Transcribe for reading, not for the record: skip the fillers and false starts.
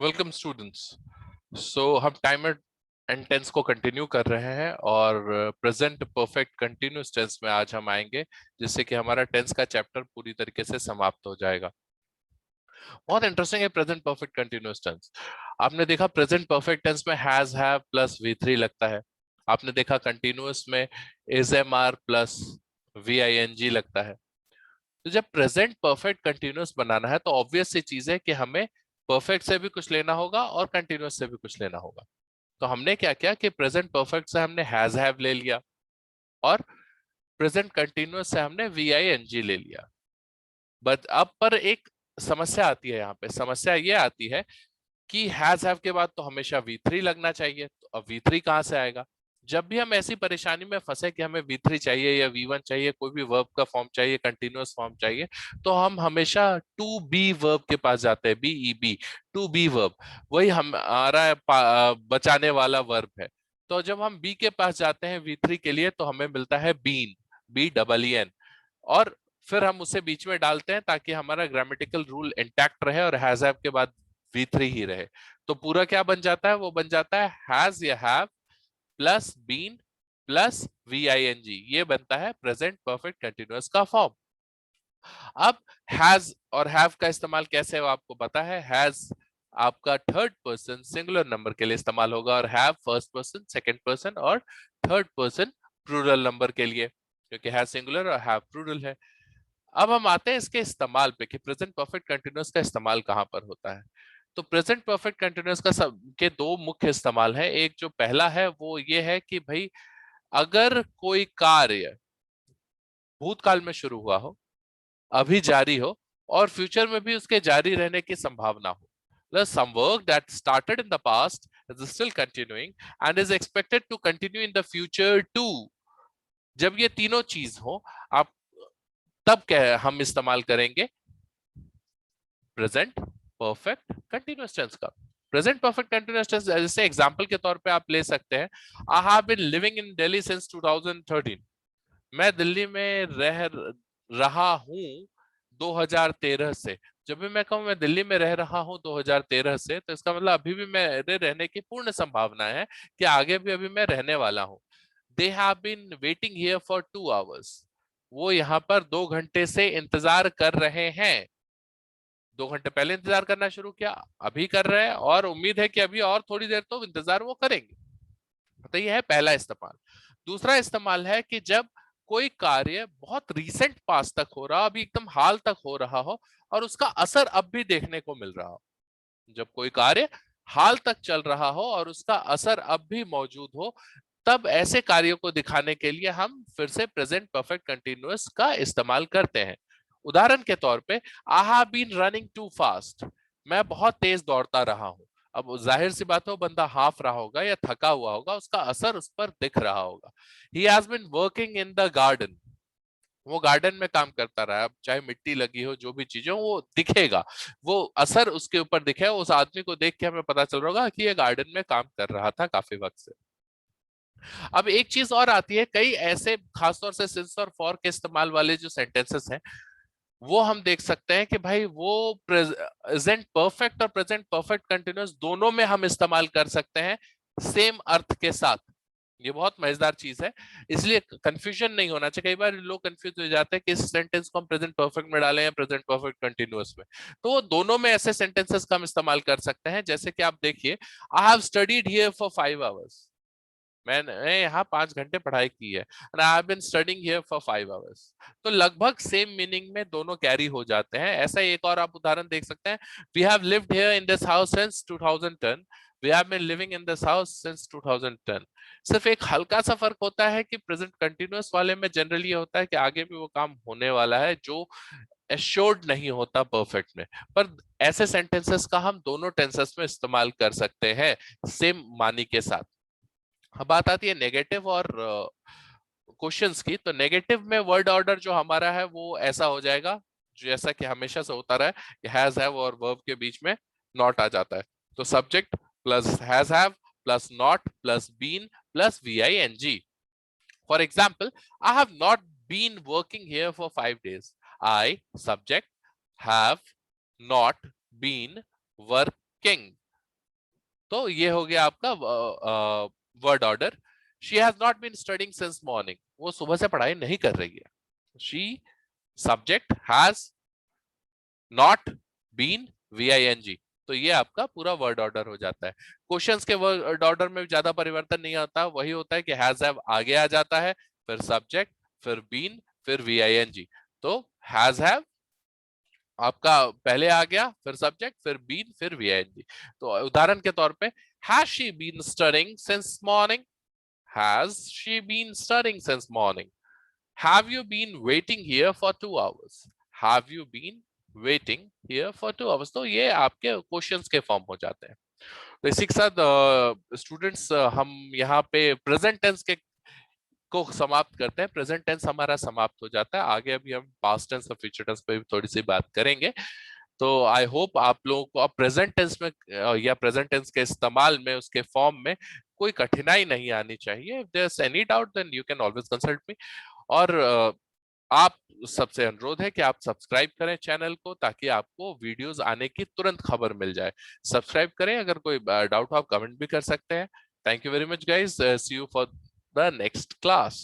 Welcome students. हम timer and tense को continue कर रहे हैं और प्रेजेंट परफेक्ट कंटिन्यूअस टेंस में आज हम आएंगे, जिससे कि हमारा टेंस का चैप्टर पूरी तरीके से समाप्त हो जाएगा। बहुत इंटरेस्टिंग है प्रेजेंट परफेक्ट कंटिन्यूअस टेंस। आपने देखा प्रेजेंट परफेक्ट टेंस में हैज हैव प्लस V3 लगता है। आपने देखा कंटिन्यूअस में is am are plus VING लगता है। तो जब प्रेजेंट परफेक्ट कंटिन्यूअस बनाना है तो ऑब्वियस सी चीज है कि हमें परफेक्ट से भी कुछ लेना होगा और कंटिन्यूअस से भी कुछ लेना होगा। तो हमने क्या किया कि प्रेजेंट परफेक्ट से हमने हैज हैव ले लिया और प्रेजेंट कंटिन्यूअस से हमने VING ले लिया। बट अब पर एक समस्या आती है, यहाँ पे समस्या ये आती है कि हैज हैव के बाद तो हमेशा V3 लगना चाहिए। तो अब V3 कहाँ से आएगा? जब भी हम ऐसी परेशानी में फंसे कि हमें V3 चाहिए या V1 चाहिए, कोई भी वर्ब का फॉर्म चाहिए, कंटिन्यूअस फॉर्म चाहिए, तो हम हमेशा टू बी वर्ब के पास जाते हैं। BEB, टू बी वर्ब, वही हमारा बचाने वाला वर्ब है। तो जब हम बी के पास जाते हैं V3 के लिए तो हमें मिलता है बीन, BEEN, और फिर हम उसे बीच में डालते हैं ताकि हमारा ग्रामेटिकल रूल इंटैक्ट रहे और हैज हैव के बाद V3 ही रहे। तो पूरा क्या बन जाता है? वो बन जाता है हैज या have plus been plus VING। ये बनता है प्रेजेंट परफेक्ट कंटिन्यूअस का फॉर्म। अब हैज और हैव का इस्तेमाल कैसे है वो आपको पता है। हैज आपका थर्ड पर्सन सिंगुलर नंबर के लिए इस्तेमाल होगा और have first person, second person और थर्ड पर्सन प्लूरल नंबर के लिए, क्योंकि हैज सिंगुलर और हैव प्लूरल है। अब हम आते हैं इसके इस्तेमाल पे कि प्रेजेंट परफेक्ट कंटिन्यूअस का इस्तेमाल कहां पर होता है। तो प्रेजेंट परफेक्ट कंटिन्यूअस का सब के दो मुख्य इस्तेमाल है। एक जो पहला है वो ये है कि भाई अगर कोई कार्य भूतकाल में शुरू हुआ हो, अभी जारी हो और फ्यूचर में भी उसके जारी रहने की संभावना हो, plus some work that started in the past is still continuing and is expected to continue in the future too। जब ये तीनों चीज हो, आप तब क्या हम इस्तेमाल करेंगे प्रेजेंट परफेक्ट कंटिन्यूअस टेंस का। प्रेजेंट परफेक्ट कंटिन्यूअस टेंस जैसे एग्जांपल के तौर पे आप ले सकते हैं, I have been living in Delhi since 2013। मैं दिल्ली में रह रहा हूं 2013 से। जब भी मैं कहूं मैं दिल्ली में रह रहा हूं 2013 से, तो इसका मतलब अभी भी मेरे रहने की पूर्ण संभावना है कि आगे भी अभी मैं रहने वाला हूं। They have been waiting here for 2 hours. वो यहाँ पर 2 घंटे से इंतजार कर रहे हैं। 2 घंटे पहले इंतजार करना शुरू किया, अभी कर रहे हैं और उम्मीद है कि अभी और थोड़ी देर तो इंतजार वो करेंगे। तो यह है पहला इस्तेमाल। दूसरा इस्तेमाल है कि जब कोई कार्य बहुत रीसेंट पास्ट तक हो रहा, अभी एकदम हाल तक हो रहा हो और उसका असर अब भी देखने को मिल रहा हो। जब कोई कार्य हाल तक चल रहा हो और उसका असर अब भी मौजूद हो, तब ऐसे कार्यों को दिखाने के लिए हम फिर से प्रेजेंट परफेक्ट कंटिन्यूअस का इस्तेमाल करते हैं। उदाहरण के तौर पे, I have been running too fast. मैं बहुत तेज दौड़ता रहा हूं। अब जाहिर सी बात है, वो बंदा हाफ रहा होगा या थका हुआ होगा, उसका असर उस पर दिख रहा होगा। He has been working in the garden. वो गार्डन में काम करता रहा, अब चाहे मिट्टी लगी हो, जो भी चीजें, वो दिखेगा, वो असर उसके ऊपर दिखे। उस आदमी को देख के हमें पता चल रहा होगा कि ये गार्डन में काम कर रहा था काफी वक्त से। अब एक चीज और आती है, कई ऐसे खासतौर से सिंस और फॉर के इस्तेमाल वाले जो सेंटेंसेस हैं, वो हम देख सकते हैं कि भाई वो प्रेजेंट परफेक्ट और प्रेजेंट परफेक्ट कंटिन्यूअस दोनों में हम इस्तेमाल कर सकते हैं सेम अर्थ के साथ। ये बहुत मजेदार चीज है, इसलिए कंफ्यूजन नहीं होना चाहिए। कई बार लोग कंफ्यूज हो जाते हैं कि इस सेंटेंस को हम प्रेजेंट परफेक्ट में डालें या प्रेजेंट परफेक्ट कंटिन्यूअस में। तो वो दोनों में ऐसे सेंटेंसेस का हम इस्तेमाल कर सकते हैं, जैसे कि आप देखिए, I have studied here for 5 hours. मैंने यहाँ 5 घंटे पढ़ाई की है। and I have been studying here for 5 hours। तो लगभग सेम मीनिंग में दोनों कैरी हो जाते हैं। ऐसा एक और आप उदाहरण देख सकते हैं, we have lived here in this house since 2010। we have been living in this house since 2010। सिर्फ एक हल्का सा फर्क होता है कि प्रेजेंट कंटिन्यूअस वाले में जनरली ये होता है कि आगे भी वो काम होने वाला है, जो एश्योर्ड नहीं होता परफेक्ट में। पर ऐसे सेंटेंसेस का हम दोनों टेंसेस में इस्तेमाल कर सकते हैं सेम मानी के साथ। अब बात आती है नेगेटिव और क्वेश्चंस की। तो नेगेटिव में वर्ड ऑर्डर जो हमारा है वो ऐसा हो जाएगा, जैसा कि हमेशा से होता रहा है, हैज हैव और वर्ब के बीच में नॉट आ जाता है। तो subject plus has have plus not plus been plus VING। For example, I have not been working here for 5 days। I subject, have not been working. तो ये हो गया आपका word order. She has not been studying since morning, वो सुबह से पढ़ाई नहीं कर रही है। She subject has not been VING, तो ये आपका पूरा वर्ड ऑर्डर हो जाता है। क्वेश्चंस के वर्ड ऑर्डर में ज्यादा परिवर्तन नहीं आता, वही होता है कि हैज हैव आगे आ जाता है, फिर सब्जेक्ट, फिर बीन, फिर VING। तो हैज हैव आपका पहले आ गया, फिर सब्जेक्ट, फिर बीन, फिर VING। तो उदाहरण के तौर पे, has she been studying since morning, has she been studying since morning. Have you been waiting here for 2 hours? Have you been waiting here for 2 hours? तो ये आपके क्वेश्चंस के फॉर्म हो जाते हैं। तो इसी के साथ स्टूडेंट्स हम यहाँ पे प्रेजेंट टेंस के को समाप्त करते हैं। प्रेजेंट टेंस हमारा समाप्त हो जाता है। आगे अभी हम पास्ट टेंस और फ्यूचर टेंस पे भी थोड़ी सी बात करेंगे। तो आई होप आप लोगों को अब प्रेजेंट टेंस में या प्रेजेंट टेंस के इस्तेमाल में, उसके फॉर्म में कोई कठिनाई नहीं आनी चाहिए। If there is any doubt then you can always consult me. और आप सबसे अनुरोध है कि आप सब्सक्राइब करें चैनल को, ताकि आपको वीडियोस आने की तुरंत खबर मिल जाए। सब्सक्राइब करें, अगर कोई डाउट हो आप कमेंट भी कर सकते हैं। Thank you very much guys, see you for the next class.